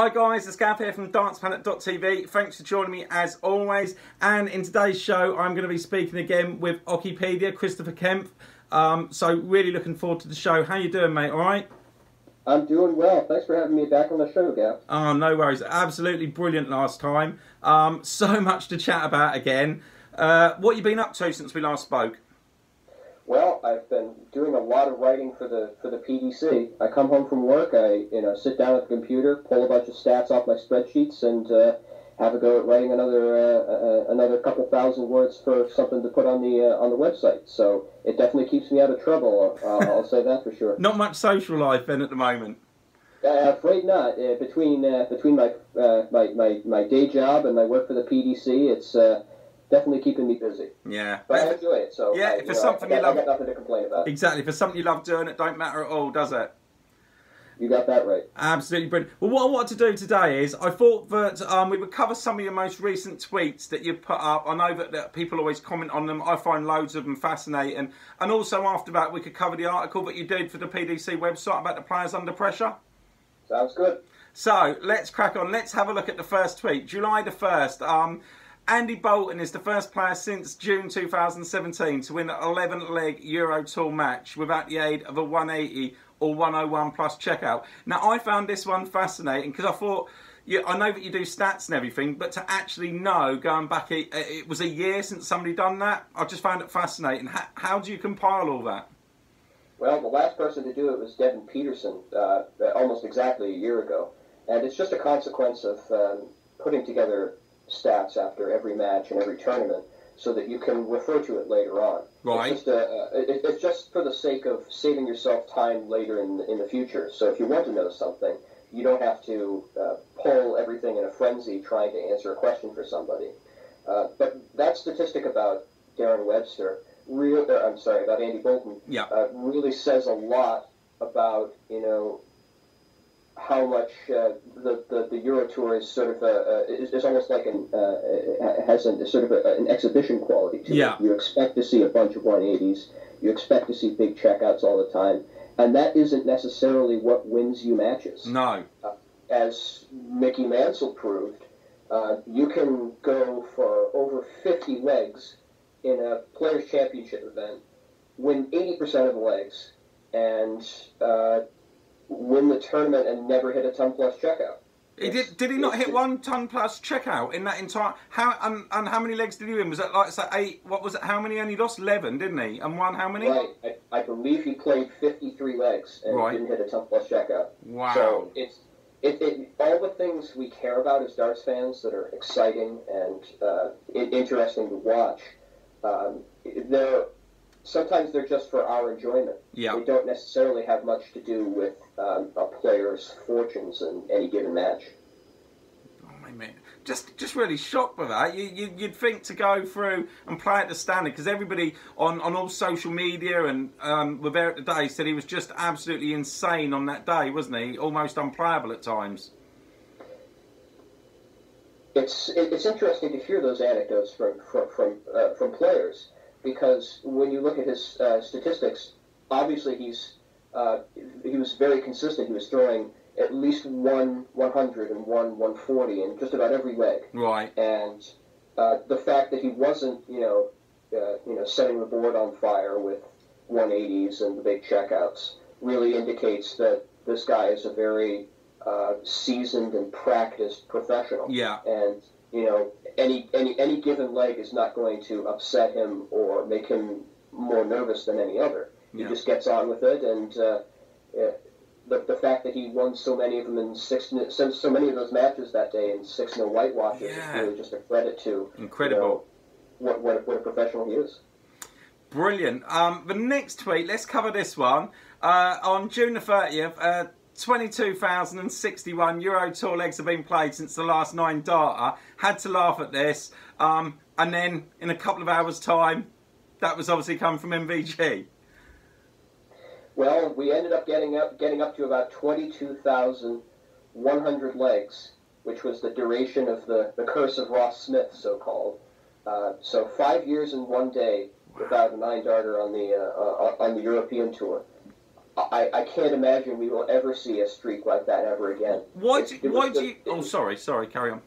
Hi guys, it's Gav here from danceplanet.tv. Thanks for joining me as always. And in today's show, I'm going to be speaking again with Ochepedia, Christopher Kempf. So really looking forward to the show. How you doing, mate? All right? I'm doing well. Thanks for having me back on the show, Gav. Oh, no worries. Absolutely brilliant last time. So much to chat about again. What you been up to since we last spoke? Well, I've been doing a lot of writing for the PDC. I come home from work, I sit down at the computer, pull a bunch of stats off my spreadsheets, and have a go at writing another couple thousand words for something to put on the website. So it definitely keeps me out of trouble. I'll say that for sure. Not much social life then at the moment. Afraid not. Between my day job and my work for the PDC, it's definitely keeping me busy. Yeah. But I enjoy it, so yeah, if it's something you love, I got nothing to complain about. Exactly. If it's something you love doing, it don't matter at all, does it? You got that right. Absolutely brilliant. Well, what I wanted to do today is, I thought that we would cover some of your most recent tweets that you put up. I know that people always comment on them. I find loads of them fascinating. And also after that, we could cover the article that you did for the PDC website about the players under pressure. Sounds good. So, let's crack on. Let's have a look at the first tweet. July the 1st. Andy Bolton is the first player since June 2017 to win an 11-leg Euro Tour match without the aid of a 180 or 101 plus checkout. Now, I found this one fascinating because I thought, I know that you do stats and everything, but to actually know, going back, it was a year since somebody done that, I just found it fascinating. How do you compile all that? Well, the last person to do it was Devin Peterson, almost exactly a year ago. And it's just a consequence of putting together stats after every match and every tournament so that you can refer to it later on. Right. It's just for the sake of saving yourself time later in the future. So if you want to know something, you don't have to pull everything in a frenzy trying to answer a question for somebody. But that statistic about Darren Webster, about Andy Bolton, really says a lot about, how much the Euro Tour is sort of is almost like has an exhibition quality to it. You expect to see a bunch of 180s, you expect to see big checkouts all the time, and that isn't necessarily what wins you matches. No. As Mickey Mansell proved, you can go for over 50 legs in a Players' Championship event, win 80% of the legs, and win the tournament and never hit a ton plus checkout. Did he not hit 1 ton plus checkout in that entire? And how many legs did he win? Was it like 8? What was it? How many? And he lost 11, didn't he? And won how many? Right. I believe he played 53 legs and didn't hit a ton plus checkout. Wow. So it's all the things we care about as darts fans that are exciting and interesting to watch. Sometimes they're just for our enjoyment. Yeah. They don't necessarily have much to do with a player's fortunes in any given match. Oh my man, just really shocked with that. You'd think to go through and play at the standard, because everybody on all social media and were there at the day said he was just absolutely insane on that day, wasn't he? Almost unplayable at times. It's interesting to hear those anecdotes from players. Because when you look at his statistics, obviously he was very consistent. He was throwing at least 100 and 140 in just about every leg. Right. And the fact that he wasn't, setting the board on fire with 180s and the big checkouts really indicates that this guy is a very seasoned and practiced professional. Yeah. And any given leg is not going to upset him or make him more nervous than any other. He just gets on with it, and the fact that he won so many of them in so many of those matches that day in 6-0 whitewashes is really just a credit to incredible what a professional he is. Brilliant. The next tweet, let's cover this one. On June the 30th. 22,061 Euro Tour legs have been played since the last 9 darter. Had to laugh at this. And then in a couple of hours' time, that was obviously come from MVG. Well, we ended up getting up to about 22,100 legs, which was the duration of the curse of Ross Smith, so-called. So 5 years in 1 day without a 9 darter on the European Tour. I can't imagine we will ever see a streak like that ever again. Oh, sorry, carry on.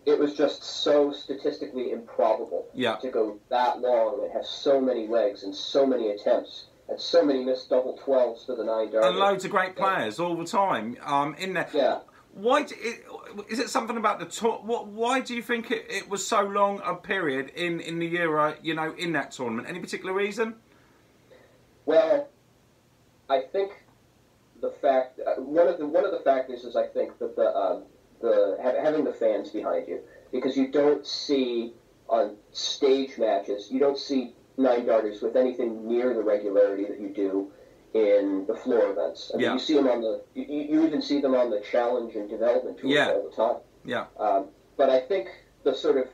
It was just so statistically improbable to go that long and have so many legs and so many attempts and so many missed double 12s for the 9-darter. And loads of great players all the time in there. Yeah. Is it something about the why do you think it was so long a period in the Euro, in that tournament? Any particular reason? Well, I think the fact one of the factors is I think that having the fans behind you, because you don't see on stage matches, you don't see 9-darters with anything near the regularity that you do in the floor events. I mean, you see them on you even see them on the challenge and development tours all the time. Yeah. But I think the sort of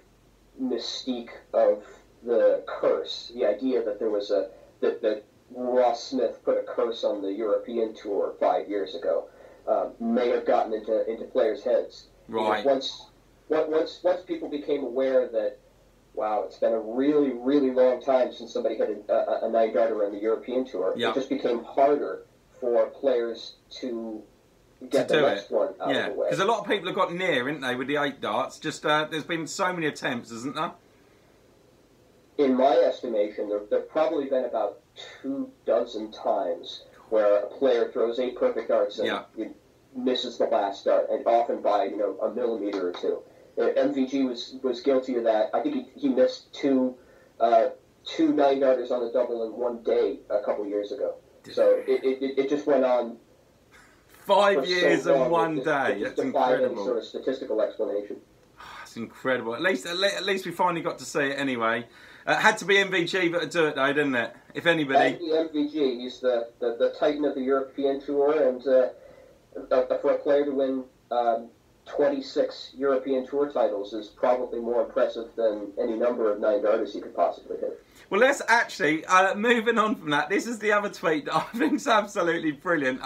mystique of the curse, the idea that there was that Ross Smith put a curse on the European tour 5 years ago, may have gotten into players' heads. Right. Because once people became aware that, wow, it's been a really, really long time since somebody had a 9-darter on the European tour, it just became harder for players to get the next one out of the way. Because a lot of people have got near, haven't they, with the 8 darts? Just there's been so many attempts, isn't there? In my estimation, there have probably been about 24 times where a player throws 8 perfect darts and misses the last dart, and often by a millimeter or two. MVG was guilty of that. I think he missed two 9-darters on the double in one day a couple years ago. So it just went on 5 years and one day. That's incredible. Any sort of statistical explanation. It's incredible. At least we finally got to see it anyway. Had to be MVG that would do it though, didn't it? If anybody. Had to be MVG. He's the titan of the European Tour, and for a player to win 26 European Tour titles is probably more impressive than any number of 9-darters he could possibly hit. Well, let's actually, moving on from that, this is the other tweet that I think is absolutely brilliant.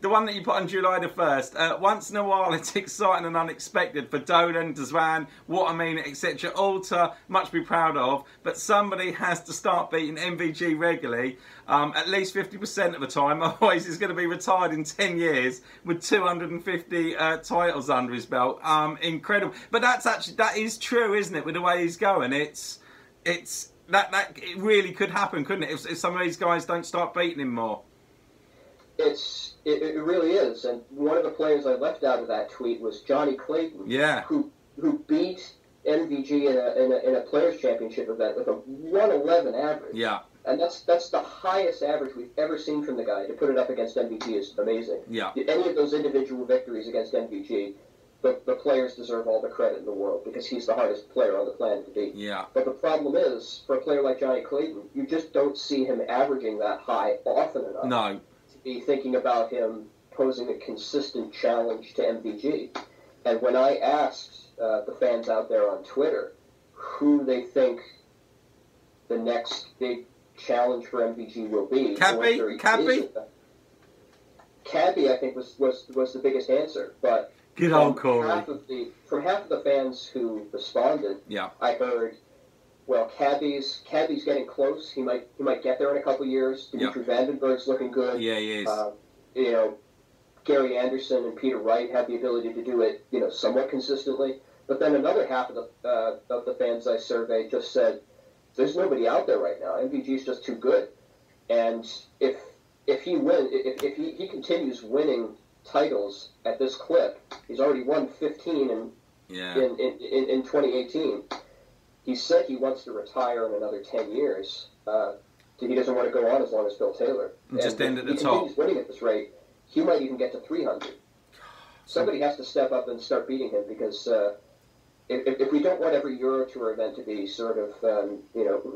The one that you put on July the 1st. Once in a while, it's exciting and unexpected for Dolan, Desvan, what I mean, etc. All to much be proud of, but somebody has to start beating MVG regularly, at least 50% of the time, otherwise he's going to be retired in 10 years with 250 titles under his belt. Incredible. But that is true, isn't it, with the way he's going? It really could happen, couldn't it, if some of these guys don't start beating him more? It really is, and one of the players I left out of that tweet was Johnny Clayton, who beat MVG in a Players' Championship event with a 111 average. Yeah. And that's the highest average we've ever seen from the guy. To put it up against MVG is amazing. Yeah. Any of those individual victories against MVG, the players deserve all the credit in the world because he's the hardest player on the planet to beat. Yeah. But the problem is, for a player like Johnny Clayton, you just don't see him averaging that high often enough. No. To be thinking about him posing a consistent challenge to MVG. And when I asked the fans out there on Twitter who they think the next big challenge for MVG will be, Cadby, I think was the biggest answer. But good old Corey. From half of the fans who responded, I heard, well, Cadby's getting close. He might get there in a couple of years. Dimitri Vandenberg's looking good. Yeah, he is. Gary Anderson and Peter Wright have the ability to do it, somewhat consistently. But then another half of the fans I surveyed just said, there's nobody out there right now. MVG's just too good. And if he continues winning titles at this clip, he's already won 15 in 2018. He said he wants to retire in another 10 years. He doesn't want to go on as long as Phil Taylor. And just end at the top. If he continues winning at this rate, he might even get to 300. Somebody has to step up and start beating him because if we don't want every Euro Tour event to be sort of,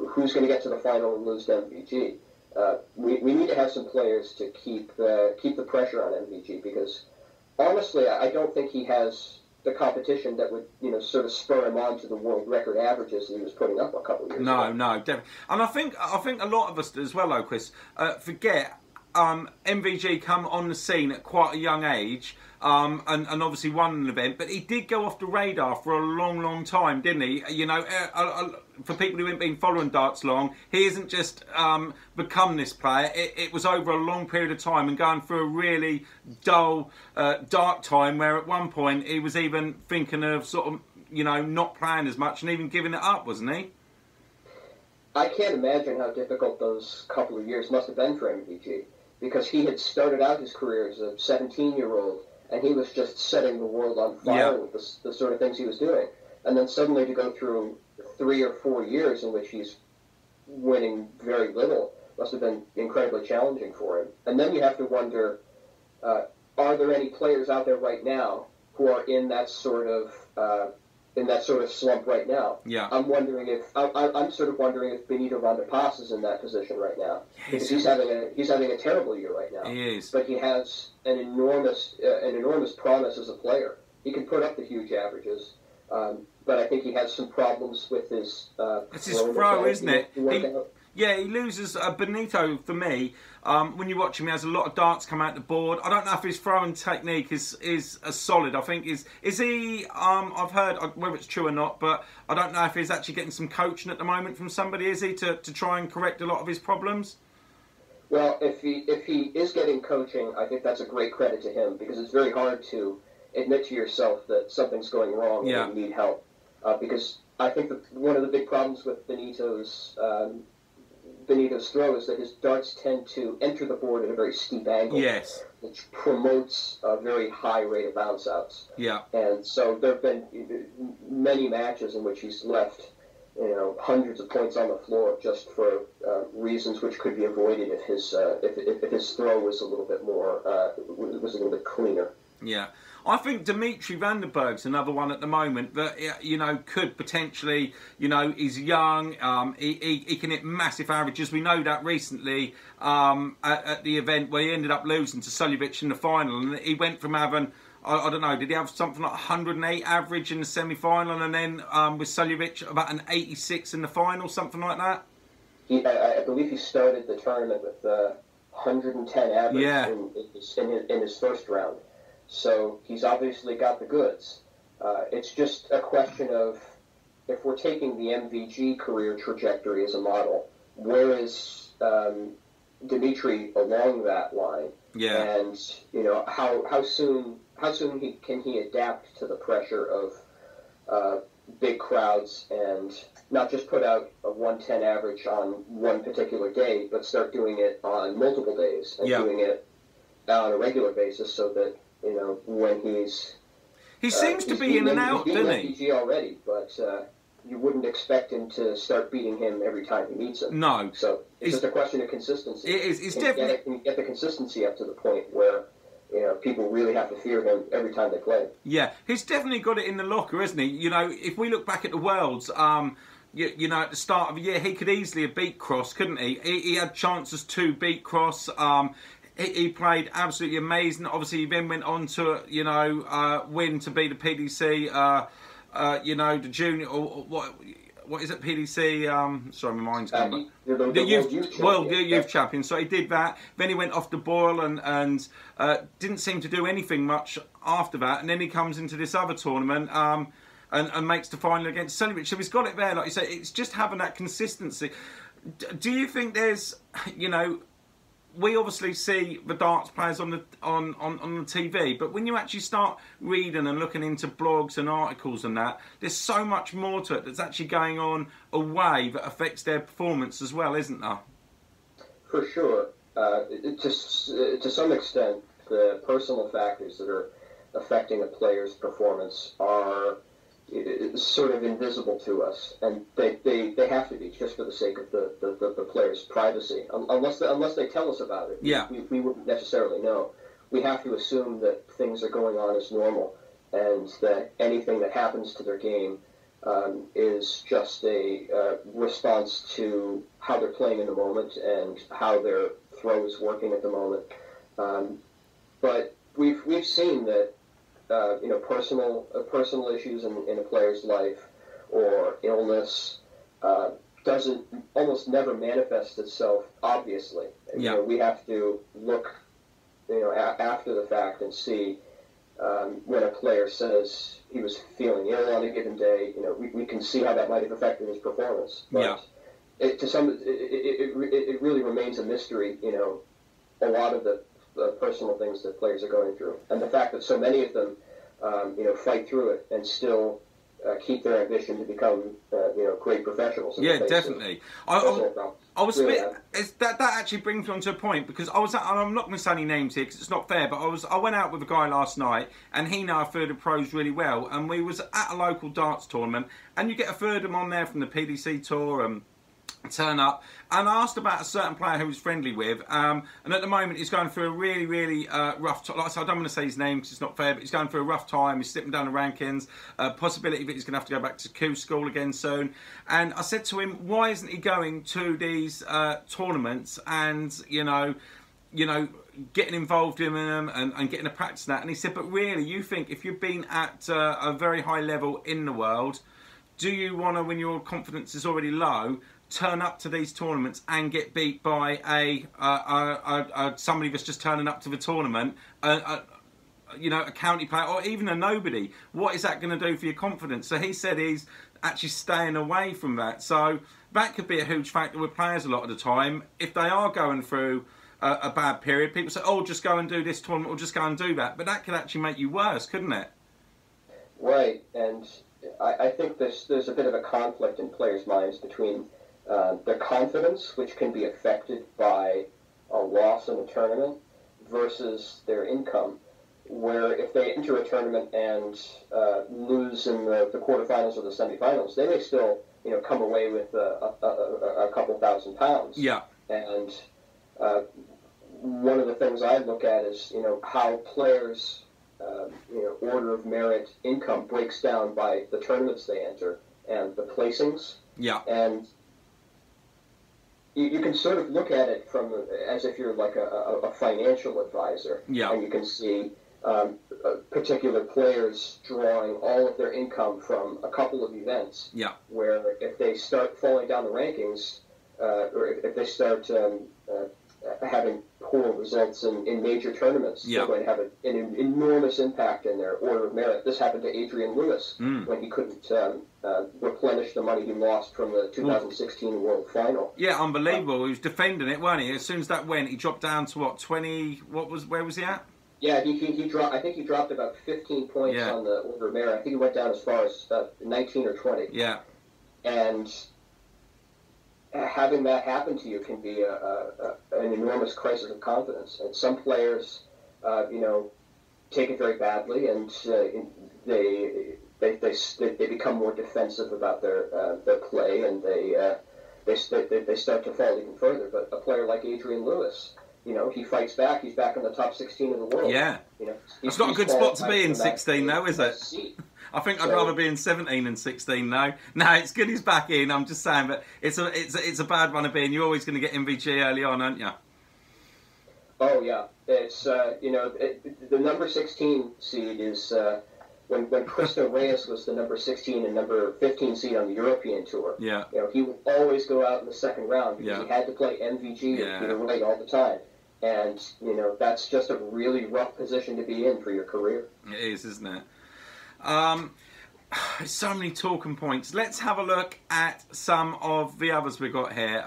who's going to get to the final and lose to MVG, we need to have some players to keep the pressure on MVG because, honestly, I don't think he has the competition that would, sort of spur him on to the world record averages that he was putting up a couple of years ago. No, definitely. And I think a lot of us as well, though, Chris, forget MVG come on the scene at quite a young age. And obviously won an event, but he did go off the radar for a long, long time, didn't he? for people who haven't been following darts long, he isn't just become this player. It was over a long period of time and going through a really dull, dark time where at one point he was even thinking of sort of, you know, not playing as much and even giving it up, wasn't he? I can't imagine how difficult those couple of years must have been for MVG, because he had started out his career as a 17-year-old, and he was just setting the world on fire with the sort of things he was doing. And then suddenly to go through 3 or 4 years in which he's winning very little must have been incredibly challenging for him. And then you have to wonder, are there any players out there right now who are in that sort of slump right now? Yeah. I'm sort of wondering if Benito Van der Pas is in that position right now, because he's having a terrible year right now. He is. But he has an enormous promise as a player. He can put up the huge averages, but I think he has some problems with his. It's his throw, isn't it? He loses Benito for me. When you watch him, he has a lot of darts come out the board. I don't know if his throwing technique is as solid. I think is he. I've heard whether it's true or not, but I don't know if he's actually getting some coaching at the moment from somebody. Is he to try and correct a lot of his problems? Well, if he is getting coaching, I think that's a great credit to him, because it's very hard to admit to yourself that something's going wrong and you need help. Because I think that one of the big problems with Benito's throw is that his darts tend to enter the board at a very steep angle, which promotes a very high rate of bounce outs. Yeah. And so there have been many matches in which he's left, you know, hundreds of points on the floor just for reasons which could be avoided if his throw was a little bit more was a little bit cleaner. Yeah. I think Dimitri Van den Berg's another one at the moment that, you know, could potentially, you know, he's young, he can hit massive averages. We know that recently at the event where he ended up losing to Suljovic in the final, and he went from having, I don't know, did he have something like 108 average in the semi-final, and then with Suljovic about an 86 in the final, something like that? I believe he started the tournament with 110 average in his first round. So he's obviously got the goods. It's just a question of, if we're taking the MVG career trajectory as a model, where is Dimitri along that line? Yeah. And you know, how soon can he adapt to the pressure of big crowds and not just put out a 110 average on one particular day, but start doing it on multiple days and doing it on a regular basis, so that, you know, when he seems to be in and out, doesn't he? He's already, but you wouldn't expect him to start beating him every time he meets him. No. So it's just a question of consistency. It is. It's definitely. Can you get the consistency up to the point where, you know, people really have to fear him every time they play? Yeah, he's definitely got it in the locker, isn't he? You know, if we look back at the Worlds, you know, at the start of the year, he could easily have beat Cross, couldn't he? He had chances to beat Cross. He played absolutely amazing. Obviously, he then went on to, you know, win to be the PDC, you know, the junior, or what is it, PDC? Sorry, my mind's gone. The youth champion. So he did that. Then he went off the boil and didn't seem to do anything much after that. And then he comes into this other tournament and makes the final against Suljovic. So he's got it there, like you say. It's just having that consistency. Do you think there's, you know, we obviously see the darts players on the TV, but when you actually start reading and looking into blogs and articles and that, there's so much more to it that's actually going on away that affects their performance as well, isn't there? For sure. To some extent, the personal factors that are affecting a player's performance are sort of invisible to us, and they have to be, just for the sake of the player's privacy. Unless they tell us about it, we wouldn't necessarily know. We have to assume that things are going on as normal, and that anything that happens to their game is just a response to how they're playing in the moment and how their throw is working at the moment. But we've seen that you know, personal issues in a player's life or illness doesn't almost never manifest itself obviously. You know, we have to look, you know, after the fact and see when a player says he was feeling ill on a given day, we can see how that might have affected his performance. But it really remains a mystery, a lot of the personal things that players are going through. And the fact that so many of them, fight through it and still keep their ambition to become, great professionals. Yeah, definitely. I was really that actually brings me on to a point, because I'm not going to say any names here because it's not fair, but I went out with a guy last night and he knew a third of pros really well, and we was at a local darts tournament, and you get a third of them on there from the PDC tour, turn up, and I asked about a certain player who was friendly with, and at the moment he's going through a really, really rough time. Like I said, I don't want to say his name because it's not fair, but he's going through a rough time. He's slipping down the rankings, possibility that he's going to have to go back to Q school again soon. And I said to him, why isn't he going to these tournaments and getting involved in them and getting a practice in that? And he said, but really, you think if you've been at a very high level in the world, do you want to, when your confidence is already low, turn up to these tournaments and get beat by somebody that's just turning up to the tournament, a county player or even a nobody? What is that going to do for your confidence? So he said he's actually staying away from that. So that could be a huge factor with players a lot of the time. If they are going through a bad period, people say, oh, just go and do this tournament or just go and do that. But that could actually make you worse, couldn't it? Right, and I think there's a bit of a conflict in players' minds between their confidence, which can be affected by a loss in a tournament, versus their income, where if they enter a tournament and lose in the quarterfinals or the semifinals, they may still come away with a couple £1,000. Yeah. And one of the things I look at is how players' order of merit income breaks down by the tournaments they enter and the placings. Yeah. And you can sort of look at it as if you're like a financial advisor. Yeah. And you can see particular players drawing all of their income from a couple of events. Yeah. Where if they start falling down the rankings, or if they start having poor results in major tournaments, they're going to have an enormous impact in their order of merit. This happened to Adrian Lewis when he couldn't replenish the money he lost from the 2016 World Final. Yeah, unbelievable. He was defending it, weren't he? As soon as that went, he dropped down to what, 20? Where was he at? Yeah, he dropped. I think he dropped about 15 points on the order of merit. I think he went down as far as 19 or 20. Yeah, and having that happen to you can be an enormous crisis of confidence. And some players, take it very badly, and they become more defensive about their play, and they start to fall even further. But a player like Adrian Lewis, he fights back. He's back in the top 16 of the world. Yeah. It's not a good spot to be in 16, though, is it? I think I'd rather be in 17 than 16 now. No, it's good he's back in. I'm just saying, but it's a bad one to be in. You're always going to get MVG early on, aren't you? Oh yeah, it's the number 16 seed is when Cristo Reyes was the number 16 and number 15 seed on the European Tour. Yeah. He would always go out in the second round because he had to play MVG and Peter Wright all the time. And that's just a really rough position to be in for your career. It is, isn't it? So many talking points. Let's have a look at some of the others we've got here.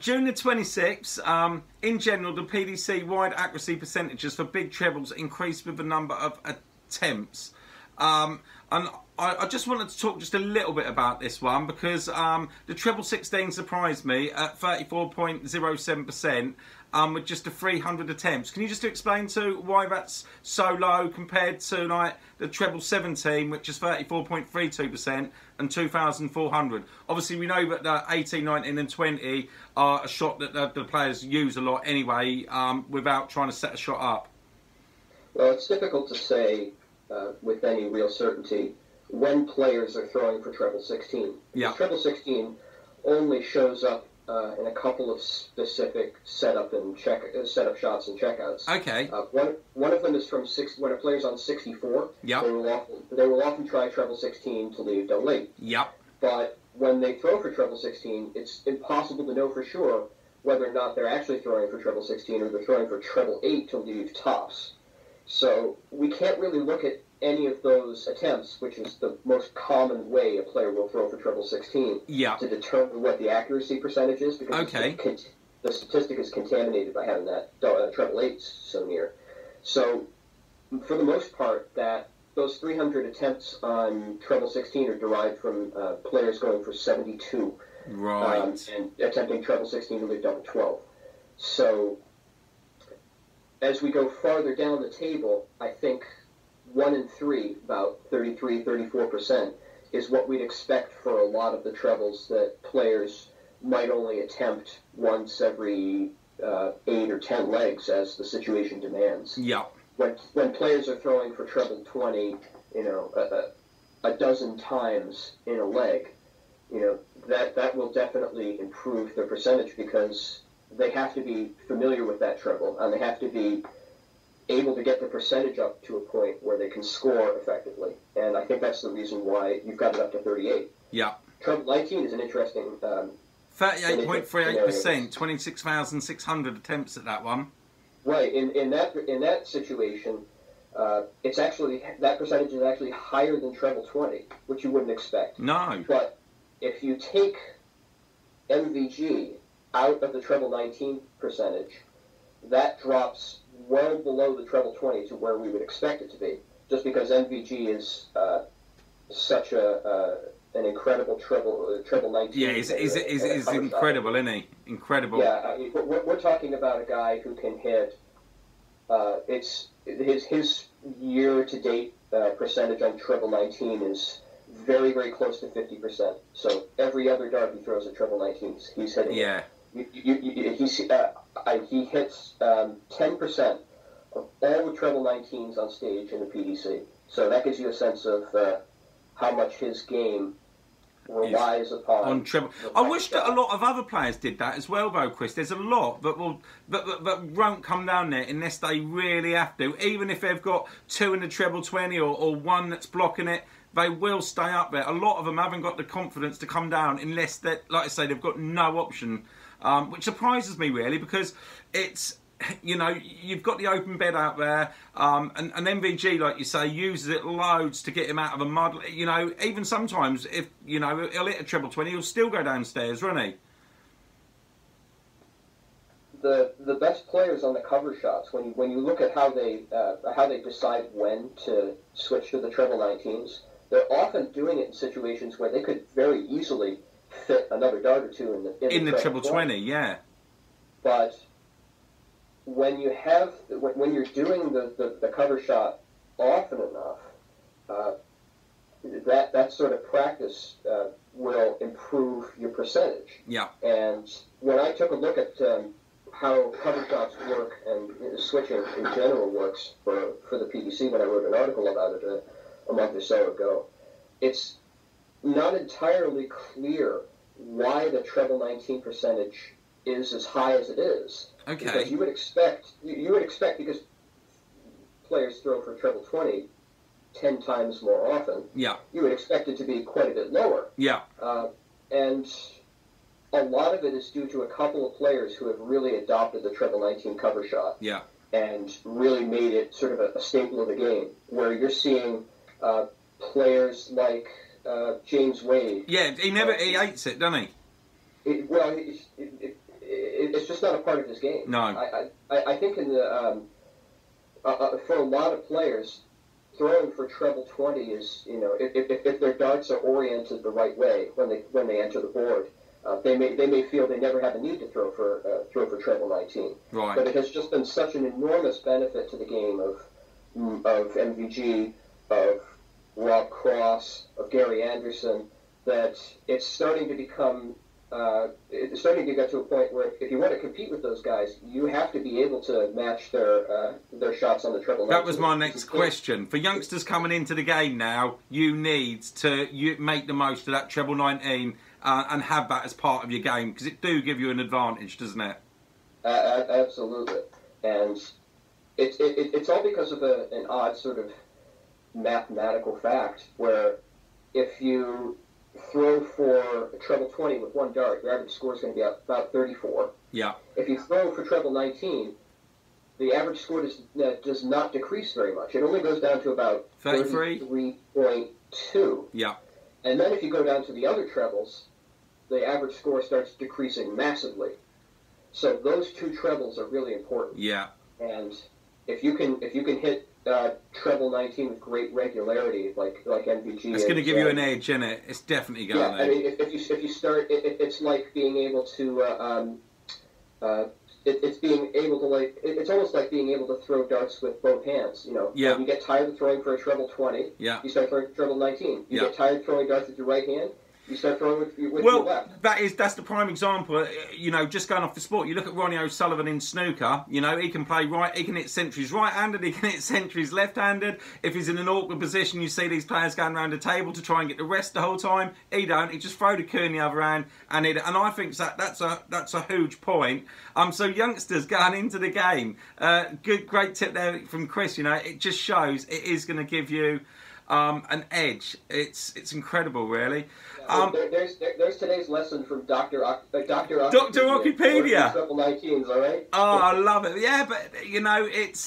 June the 26th, in general, the PDC wide accuracy percentages for big trebles increased with the number of attempts. And I just wanted to talk just a little bit about this one because the treble 16 surprised me at 34.07%. With just 300 attempts. Can you just explain to why that's so low compared to like the treble 17, which is 34.32%, and 2,400? Obviously, we know that the 18, 19 and 20 are a shot that the players use a lot anyway, without trying to set a shot up. Well, it's difficult to say with any real certainty when players are throwing for treble 16. Yeah. Treble 16 only shows up in a couple of specific setup shots and checkouts. Okay. One of them is from when a player's on 64. Yeah. They will often try treble 16 to leave don't leave. Yep. But when they throw for treble 16, it's impossible to know for sure whether or not they're actually throwing for treble 16 or they're throwing for treble 8 to leave tops. So we can't really look at any of those attempts, which is the most common way a player will throw for treble 16, Yeah. to determine what the accuracy percentage is, because the statistic is contaminated by having that treble 8 so near. So for the most part, those 300 attempts on treble 16 are derived from players going for 72. Right. And attempting treble 16 to leave double 12. So as we go farther down the table, I think 1 in 3, about 33, 34%, is what we'd expect for a lot of the trebles that players might only attempt once every 8 or 10 legs as the situation demands. Yeah. When players are throwing for treble 20, a dozen times in a leg, that will definitely improve their percentage, because they have to be familiar with that treble, and they have to be able to get the percentage up to a point where they can score effectively. And I think that's the reason why you've got it up to 38. Yeah. Treble 19 is an interesting 38.38%, 26,600 attempts at that one. Right. In that situation, it's actually, that percentage is actually higher than treble 20, which you wouldn't expect. No. But if you take MVG out of the treble 19 percentage, that drops well below the treble 20 to where we would expect it to be, just because MVG is such an incredible treble 19. Yeah, he's incredible, isn't he? Incredible. Yeah, we're talking about a guy who can hit. It's his year-to-date percentage on treble 19 is very, very close to 50%. So every other dart he throws at treble 19, he's hitting. Yeah. He hits 10% of all the treble 19s on stage in the PDC. So that gives you a sense of how much his game relies upon treble. I wish that a lot of other players did that as well, though, Chris. There's a lot that won't come down there unless they really have to. Even if they've got 2 in the treble 20 or 1 that's blocking it, they will stay up there. A lot of them haven't got the confidence to come down unless they, like I say, they've got no option, which surprises me really, because it's, you've got the open bed out there, and MVG, like you say, uses it loads to get him out of a mud. Even sometimes if he'll hit a treble 20, he'll still go downstairs, won't he? The best players on the cover shots, when you look at how they decide when to switch to the treble 19s, they're often doing it in situations where they could very easily fit another dart or two in the treble 20, yeah. But when you're doing the cover shot often enough, that sort of practice will improve your percentage. Yeah. And when I took a look at how cover shots work and switching in general works for the PDC, when I wrote an article about it a month or so ago, it's not entirely clear why the treble 19 percentage is as high as it is. Okay. Because you would expect because players throw for treble 20 10 times more often. Yeah. You would expect it to be quite a bit lower. Yeah. And a lot of it is due to a couple of players who have really adopted the treble 19 cover shot. Yeah. And really made it sort of a staple of the game, where you're seeing players like James Wade. Yeah, he hates it, doesn't he? It's just not a part of his game. No. I think in the for a lot of players, throwing for treble 20 is, if their darts are oriented the right way when they enter the board, they may feel they never have a need to throw for treble 19. Right. But it has just been such an enormous benefit to the game of MVG, of Rob Cross, of Gary Anderson, that it's starting to become. It's starting to get to a point where if you want to compete with those guys, you have to be able to match their shots on the treble 19. That was my next question. For youngsters coming into the game now, you need to make the most of that treble 19 and have that as part of your game, because it do give you an advantage, doesn't it? Absolutely. And it's all because of an odd sort of mathematical fact, where if you throw for a treble 20 with one dart, your average score is going to be about 34. Yeah. If you throw for treble 19, the average score does not decrease very much. It only goes down to about 33.2. Yeah. And then if you go down to the other trebles, the average score starts decreasing massively. So those two trebles are really important. Yeah. And if you can hit treble 19 with great regularity, like MVG, it's going to give you an edge, isn't it? It's definitely going to. Yeah, I mean, if you start, it's like being able to. It's almost like being able to throw darts with both hands. You know, yeah. When you get tired of throwing for a treble 20, yeah. you start throwing treble 19. You get tired of throwing darts with your right hand, you start throwing with your left. That's the prime example. You know, just going off the sport, you look at Ronnie O'Sullivan in snooker. You know, he can play right, he can hit centuries right-handed, he can hit centuries left-handed. If he's in an awkward position, you see these players going around the table to try and get the rest the whole time. He don't. He just throw the cue in the other hand and hit it. And I think that's a huge point. So youngsters going into the game, great tip there from Chris. You know, it just shows it is going to give you an edge. It's incredible, really. There's today's lesson from Dr. Ochepedia. Triple 19s, all right? Oh, I love it. Yeah, but you know, it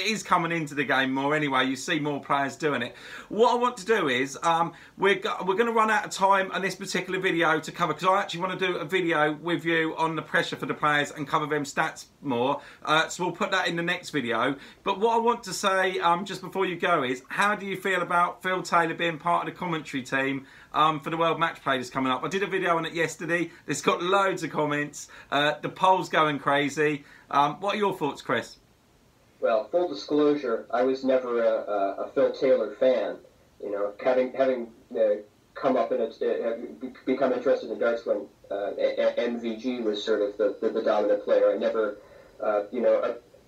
is coming into the game more anyway. You see more players doing it. What I want to do is we're going to run out of time on this particular video to cover, because I actually want to do a video with you on the pressure for the players and cover them stats more. So we'll put that in the next video. But what I want to say just before you go is, how do you feel about Phil Taylor being part of the commentary team for the World Match Play that's coming up? I did a video on it yesterday. It's got loads of comments. The poll's going crazy. What are your thoughts, Chris? Well, full disclosure, I was never a Phil Taylor fan. You know, having come up in become interested in darts when MVG was sort of the dominant player. I never,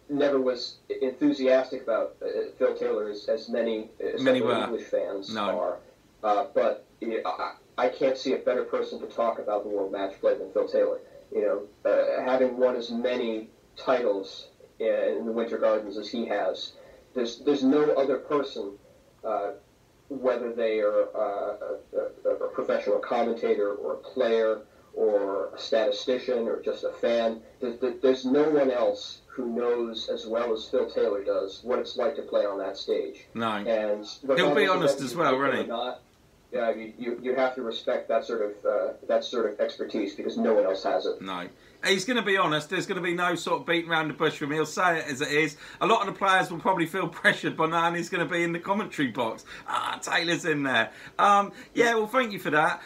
never was enthusiastic about Phil Taylor as many English fans are. But I can't see a better person to talk about the World Match Play than Phil Taylor. You know, having won as many titles in the Winter Gardens as he has, there's no other person, whether they are a professional commentator or a player or a statistician or just a fan, there's no one else who knows as well as Phil Taylor does what it's like to play on that stage. No. And he'll be honest as well, won't he? You have to respect that sort of expertise, because no one else has it. No. He's going to be honest. There's going to be no sort of beating around the bush with him. He'll say it as it is. A lot of the players will probably feel pressured by now, and he's going to be in the commentary box. Taylor's in there. Yeah, well, thank you for that.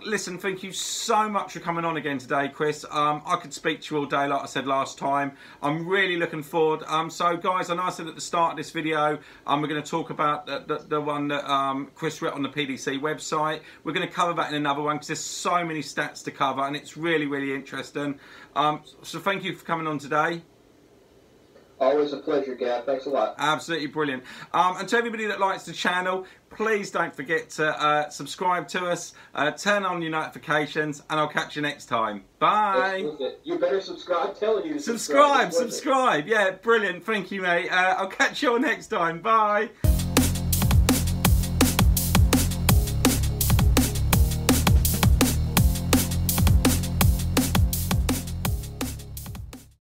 Listen, thank you so much for coming on again today, Chris. I could speak to you all day, like I said last time. I'm really looking forward. So, guys, I know I said at the start of this video, we're going to talk about the one that Chris wrote on the PDC website. We're going to cover that in another one, because there's so many stats to cover, and it's really, really interesting. So thank you for coming on today. Always a pleasure, Gav. Thanks a lot. Absolutely brilliant. And to everybody that likes the channel, please don't forget to subscribe to us, turn on your notifications, and I'll catch you next time. Bye. You better subscribe. I'm telling you to subscribe. Yeah, brilliant. Thank you, mate. I'll catch you all next time. Bye.